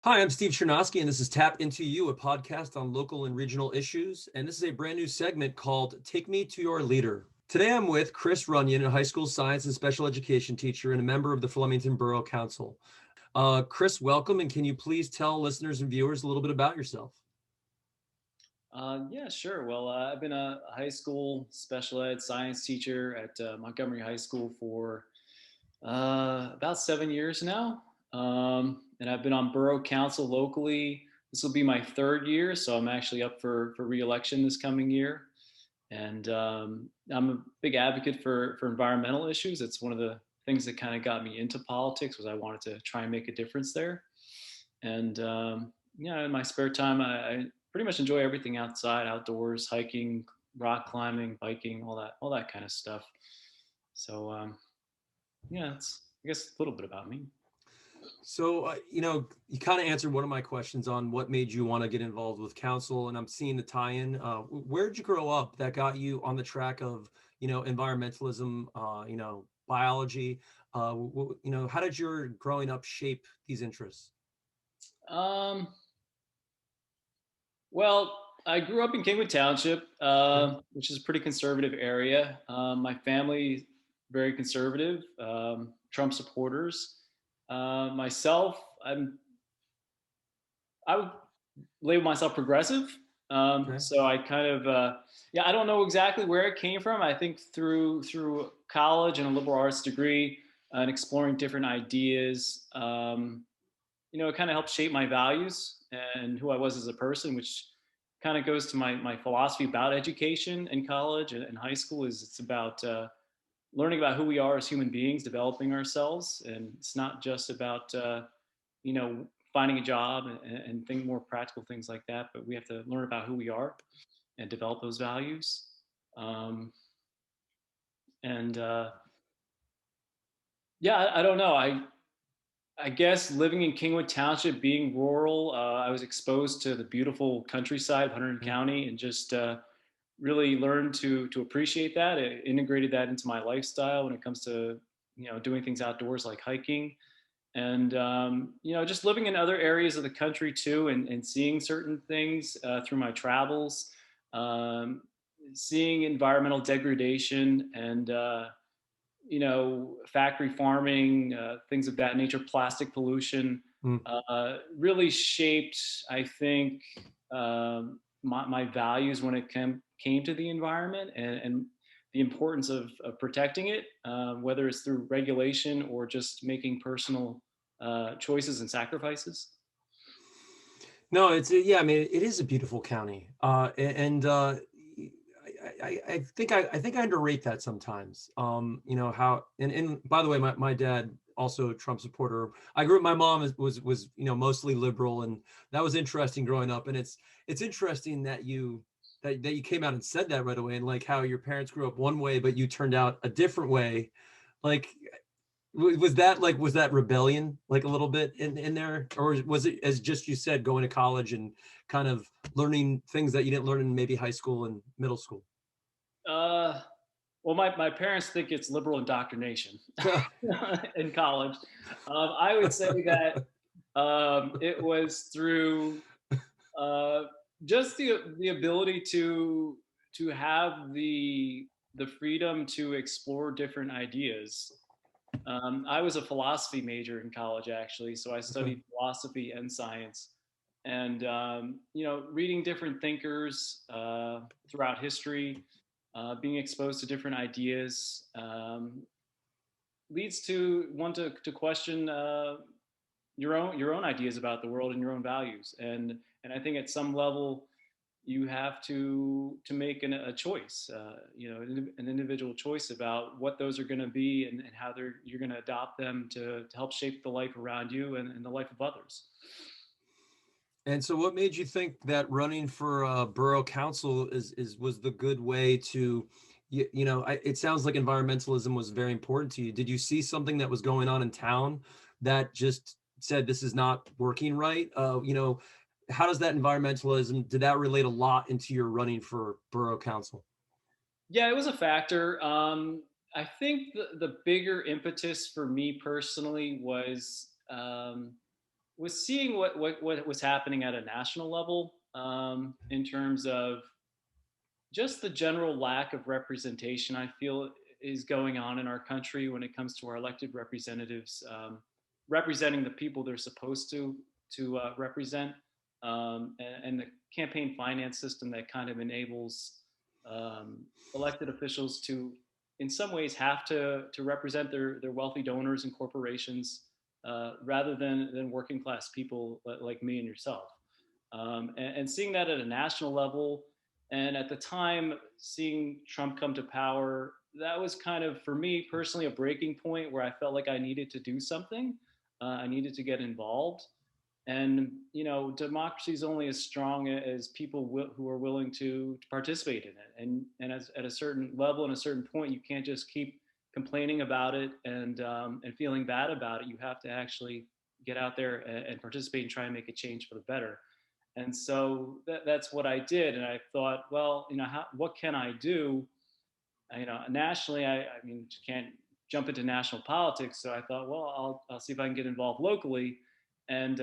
Hi, I'm Steve Chernosky, and this is Tap Into You, a podcast on local and regional issues. And this is a brand new segment called Take Me to Your Leader. Today I'm with Chris Runion, a high school science and special education teacher and a member of the Flemington Borough Council. Chris, welcome, and can you please tell listeners and viewers a little bit about yourself? Yeah, sure. Well, I've been a high school special ed science teacher at Montgomery High School for about 7 years now. And I've been on borough council locally. This will be my third year, so I'm actually up for reelection this coming year. And I'm a big advocate for environmental issues. It's one of the things that kind of got me into politics was I wanted to try and make a difference there. And yeah, in my spare time, I pretty much enjoy everything outside, outdoors, hiking, rock climbing, biking, all that kind of stuff. So yeah, it's I guess a little bit about me. You kind of answered one of my questions on what made you want to get involved with council, and I'm seeing the tie-in. Where did you grow up that got you on the track of, environmentalism, biology? How did your growing up shape these interests? Um, well, I grew up in Kingwood Township, Okay. which is a pretty conservative area. My family very conservative, Trump supporters. Myself, I would label myself progressive. Okay. So I kind of, yeah, I don't know exactly where it came from. I think through college and a liberal arts degree and exploring different ideas, it kind of helped shape my values and who I was as a person, which kind of goes to my philosophy about education in college and high school. Is it's about learning about who we are as human beings, developing ourselves, and it's not just about you know, finding a job and think more practical things like that. But we have to learn about who we are and develop those values. Um, and Yeah, I don't know. I guess living in Kingwood Township, being rural, I was exposed to the beautiful countryside of Hunterdon Yeah. County, and just really learned to appreciate that. It integrated that into my lifestyle when it comes to doing things outdoors like hiking and just living in other areas of the country too, and seeing certain things through my travels, um, seeing environmental degradation and factory farming, things of that nature, plastic pollution, Mm. really shaped, I think, my values when it came to the environment and the importance of protecting it, whether it's through regulation or just making personal choices and sacrifices. No, yeah. I mean, it is a beautiful county, and I think I underrate that sometimes. How and by the way, my dad also a Trump supporter. I grew up. My mom was mostly liberal, and that was interesting growing up. And it's interesting that you came out and said that right away, and like how your parents grew up one way, but you turned out a different way. Like was that rebellion like a little bit in there, or was it, as just you said, going to college and kind of learning things that you didn't learn in maybe high school and middle school? Uh, well, my parents think it's liberal indoctrination in college. I would say that it was through uh, just the ability to have the freedom to explore different ideas. I was a philosophy major in college, actually, so I Okay. studied philosophy and science, and reading different thinkers throughout history, being exposed to different ideas, leads to one to question your own ideas about the world and your own values, and I think at some level you have to make a choice, an individual choice about what those are going to be, and how you're going to adopt them to help shape the life around you and the life of others. And so, what made you think that running for borough council is was the good way to, it sounds like environmentalism was very important to you. Did you see something that was going on in town that just said this is not working right? How does that environmentalism, did that relate a lot into your running for borough council? Yeah, it was a factor. I think the bigger impetus for me personally was was seeing what was happening at a national level, in terms of just the general lack of representation I feel is going on in our country when it comes to our elected representatives, representing the people they're supposed to represent, and the campaign finance system that kind of enables elected officials to, in some ways, have to represent their wealthy donors and corporations, rather than working class people like me and yourself. And seeing that at a national level, and at the time, seeing Trump come to power, that was kind of, for me personally, a breaking point where I felt like I needed to do something. I needed to get involved. And, democracy is only as strong as people who are willing to participate in it. And at a certain level and a certain point, you can't just keep complaining about it and feeling bad about it. You have to actually get out there and participate and try and make a change for the better. And so that's what I did. And I thought, well, what can I do? Nationally, I mean, you can't jump into national politics. So I thought, well, I'll see if I can get involved locally. And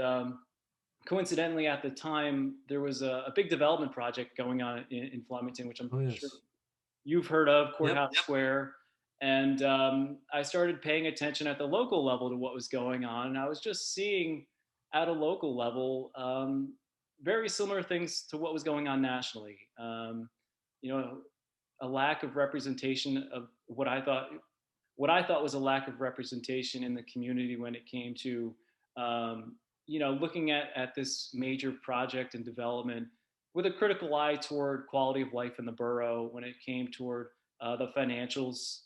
coincidentally, at the time, there was a big development project going on in Flemington, which I'm Oh, sure yes. you've heard of, Yep. Courthouse Square. And I started paying attention at the local level to what was going on. And I was just seeing at a local level, very similar things to what was going on nationally. You know, a lack of representation of what I thought was a lack of representation in the community when it came to, looking at this major project and development with a critical eye toward quality of life in the borough, when it came toward the financials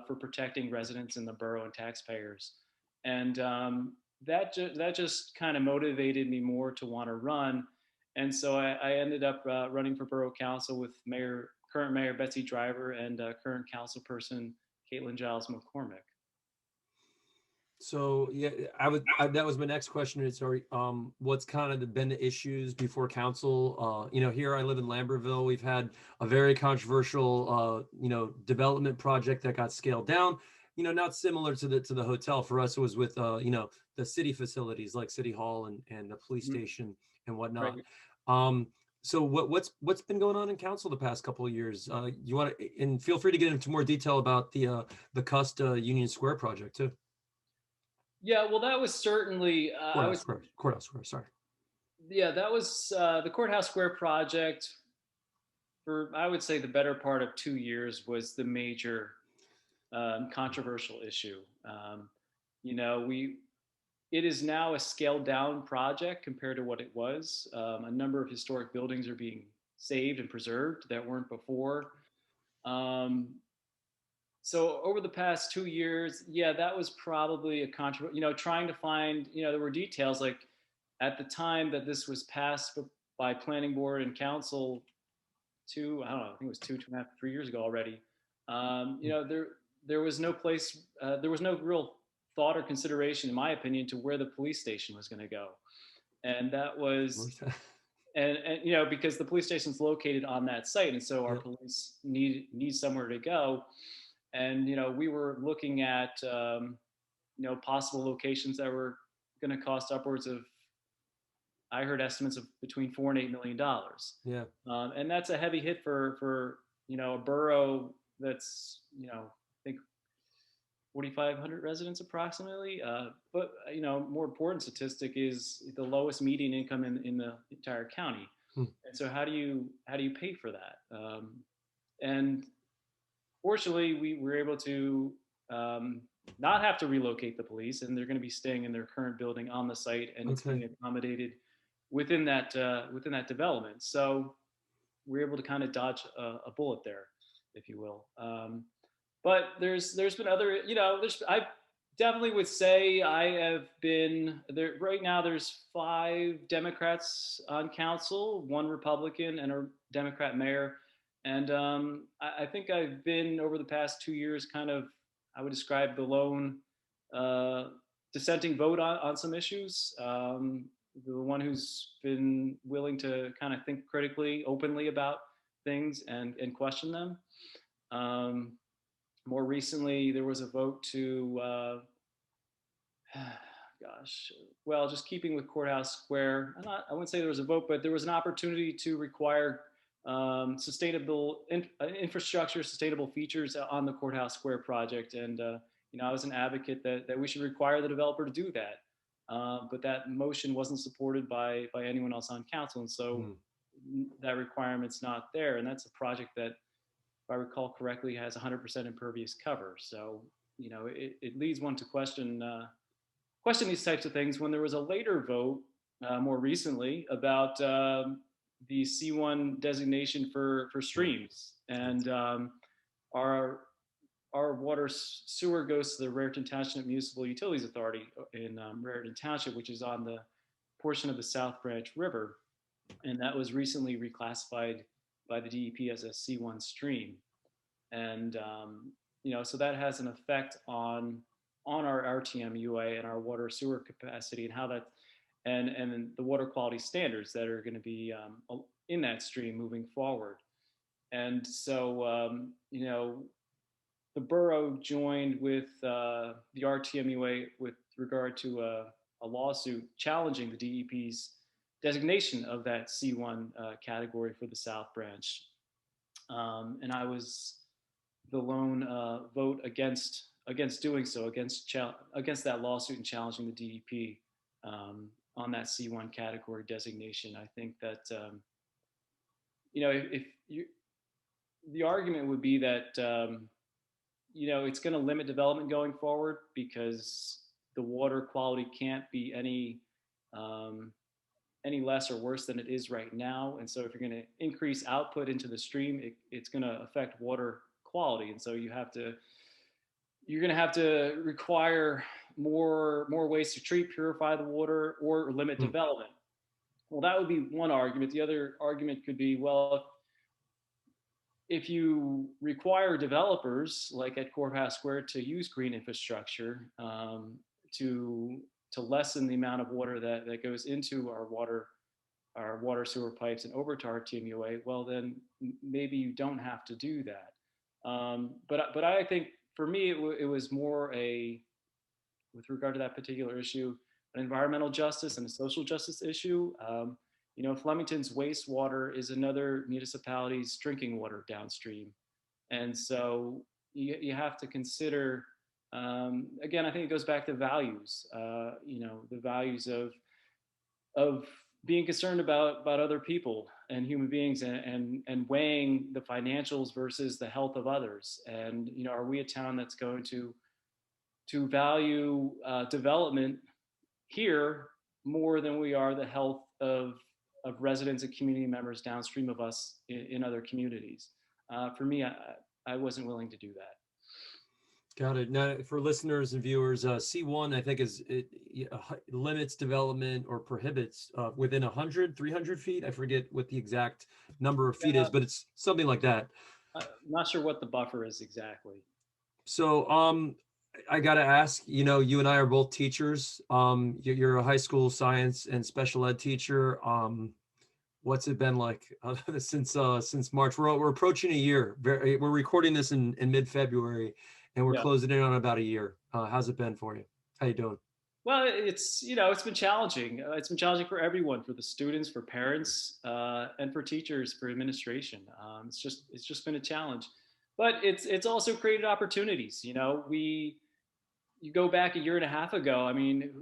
for protecting residents in the borough and taxpayers. And that just kind of motivated me more to want to run. And so I ended up running for borough council with current mayor Betsy Driver and current councilperson Caitlin Giles McCormick. So yeah, that was my next question. Is sorry, what's kind of been the issues before council? Here I live in Lambertville. We've had a very controversial, development project that got scaled down. Not similar to the hotel. For us, it was with the city facilities like City Hall and the police Mhm. station and whatnot. Right. Um, so what's been going on in council the past couple of years? You want to, and feel free to get into more detail about the Cust Union Square project too. Yeah, well, that was certainly, Courthouse Square. Sorry. yeah, that was the Courthouse Square project for, I would say, the better part of 2 years was the major controversial issue. It is now a scaled down project compared to what it was. A number of historic buildings are being saved and preserved that weren't before. Um, so over the past 2 years, yeah, that was probably a controversial. Trying to find, there were details like at the time that this was passed by planning board and council, I don't know, I think it was 2.5, 3 years ago already. There was no place, there was no real thought or consideration, in my opinion, to where the police station was going to go, and that was, and because the police station is located on that site, and so our Yep. police need somewhere to go, and we were looking at possible locations that were going to cost upwards of, I heard estimates of between $4 and $8 million. Yeah. And that's a heavy hit for a borough that's I think 4,500 residents approximately. But more important statistic is the lowest median income in the entire county. Hmm. And so how do you pay for that? And fortunately, we were able to not have to relocate the police, and they're going to be staying in their current building on the site, and it's being Okay. accommodated within that development. So we're able to kind of dodge a bullet there, if you will. But there's been other, I definitely would say I have been there. Right now, there's 5 Democrats on council, 1 Republican, and a Democrat mayor. And I think I've been, over the past 2 years, kind of, I would describe the lone uh, dissenting vote on some issues. The one who's been willing to kind of think critically, openly about things and question them. Um, More recently, there was a vote to gosh, well, just keeping with Courthouse Square, I wouldn't say there was a vote, but there was an opportunity to require sustainable infrastructure, sustainable features on the Courthouse Square project. And, I was an advocate that we should require the developer to do that. But that motion wasn't supported by anyone else on council. And so Mm. that requirement's not there. And that's a project that, if I recall correctly, has 100% impervious cover. So, it leads one to question these types of things. When there was a later vote more recently about the C1 designation for Right. streams, and our our water sewer goes to the Raritan Township Municipal Utilities Authority in Raritan Township, which is on the portion of the South Branch River, and that was recently reclassified by the DEP as a C1 stream. And so that has an effect on our RTMUA and our water sewer capacity, and how that and the water quality standards that are going to be in that stream moving forward. And so the borough joined with the RTMUA with regard to a lawsuit challenging the DEP's designation of that C1 category for the South Branch. And I was the lone vote against doing so, against that lawsuit and challenging the DEP on that C1 category designation. I think that if you, the argument would be that it's going to limit development going forward, because the water quality can't be any less or worse than it is right now. And so if you're going to increase output into the stream, it's going to affect water quality. And so you're going to have to require more ways to treat, purify the water, or limit Mm. development. Well, that would be one argument. The other argument could be, well, if you require developers like at Courthouse Square to use green infrastructure to lessen the amount of water that goes into our water sewer pipes and over to our TMUA, well, then maybe you don't have to do that. But I think for me, it was more with regard to that particular issue, an environmental justice and a social justice issue. Flemington's wastewater is another municipality's drinking water downstream. And so you have to consider, again, I think it goes back to values, the values of being concerned about other people and human beings, and weighing the financials versus the health of others. And, are we a town that's going to value development here more than we are the health of residents and community members downstream of us in other communities? For me, I wasn't willing to do that. Got it. Now, for listeners and viewers, C1, I think limits development or prohibits within 100, 300 feet. I forget what the exact number of feet is, but it's something like that. I'm not sure what the buffer is exactly. So, I got to ask, you and I are both teachers. You're a high school science and special ed teacher. What's it been like since March? We're approaching a year. We're recording this in mid-February, and we're Yeah. closing in on about a year. How's it been for you? How you doing? Well, it's been challenging. It's been challenging for everyone, for the students, for parents, and for teachers, for administration. It's just been a challenge, but it's also created opportunities. You go back a year and a half ago. I mean,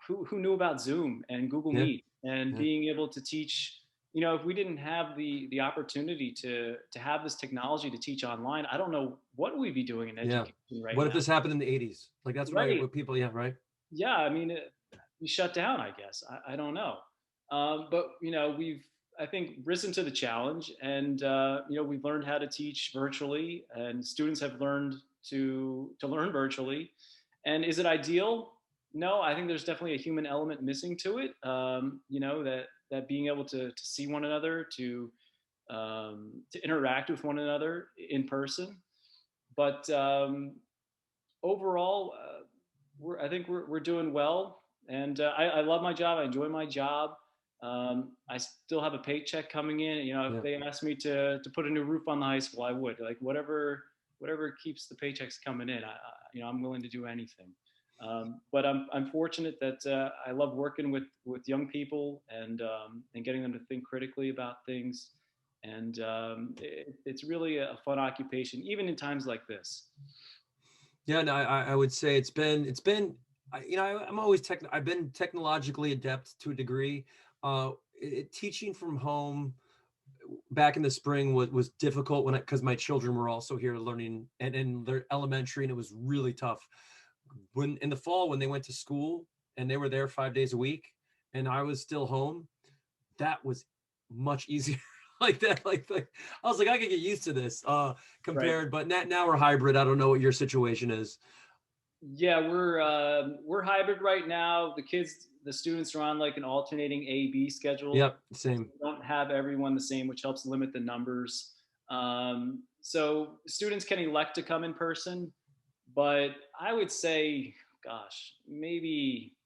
who knew about Zoom and Google Yeah, Meet and yeah. being able to teach? If we didn't have the opportunity to have this technology to teach online, I don't know what we'd be doing in Yeah. education right What if now. this happened in the 80s? Like that's right. Right. What people, yeah, right. Yeah. I mean, we shut down, I guess. I don't know. But we've, I think, risen to the challenge, and we've learned how to teach virtually, and students have learned to learn virtually. And is it ideal? No, I think there's definitely a human element missing to it. That being able to see one another, to interact with one another in person. But overall, I think we're doing well, and I love my job. I enjoy my job. I still have a paycheck coming in. If Yeah. they asked me to put a new roof on the high school, I would. Like whatever keeps the paychecks coming in. I'm willing to do anything. But I'm fortunate that I love working with young people and getting them to think critically about things. And it's really a fun occupation, even in times like this. Yeah, no, I would say it's been I'm always I've been technologically adept to a degree. Teaching from home back in the spring was difficult when because my children were also here learning and in their elementary, and it was really tough. When in the fall when they went to school and they were there 5 days a week, and I was still home, that was much easier. Like I was like, I could get used to this Right. compared, but now we're hybrid. I don't know what your situation is. Yeah, we're hybrid right now. The students are on like an alternating A/B schedule. Yep, same. We don't have everyone the same, which helps limit the numbers. So students can elect to come in person, but I would say, gosh, maybe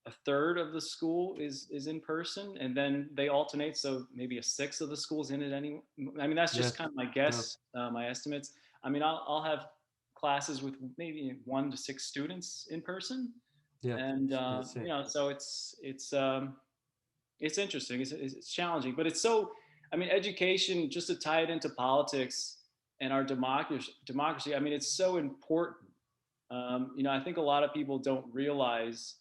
a third of the school is in person, and then they alternate. So maybe a sixth of the school's in it any. I mean, that's Yeah, just kind of my yeah, guess, my estimates. I mean, I'll have classes with maybe 1 to 6 students in person, yeah, and yeah, same. so it's interesting. It's challenging, but it's so. I mean, education, just to tie it into politics and our democracy. I mean, it's so important. I think a lot of people don't realize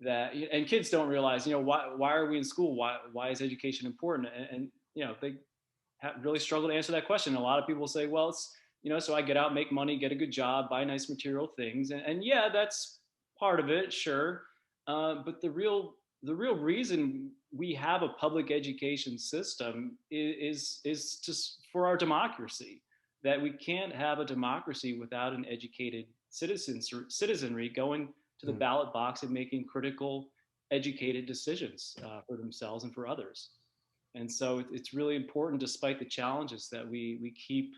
that, and kids don't realize, why are we in school? Why is education important? And they really struggle to answer that question. A lot of people say, well, it's so I get out, make money, get a good job, buy nice material things, and yeah, that's part of it, sure. But the real reason we have a public education system is just for our democracy. That we can't have a democracy without an educated citizenry going to the Yeah. ballot box and making critical, educated decisions for themselves and for others. And so it's really important, despite the challenges, that we keep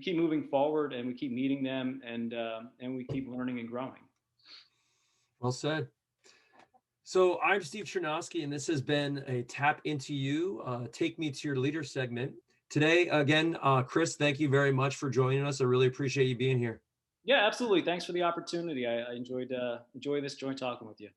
moving forward, and we keep meeting them, and we keep learning and growing. Well said. So I'm Steve Chernowski, and this has been a Tap Into You, Take Me to Your Leader segment. Today, again, Chris, thank you very much for joining us. I really appreciate you being here. Yeah, absolutely. Thanks for the opportunity. I enjoyed this joint talking with you.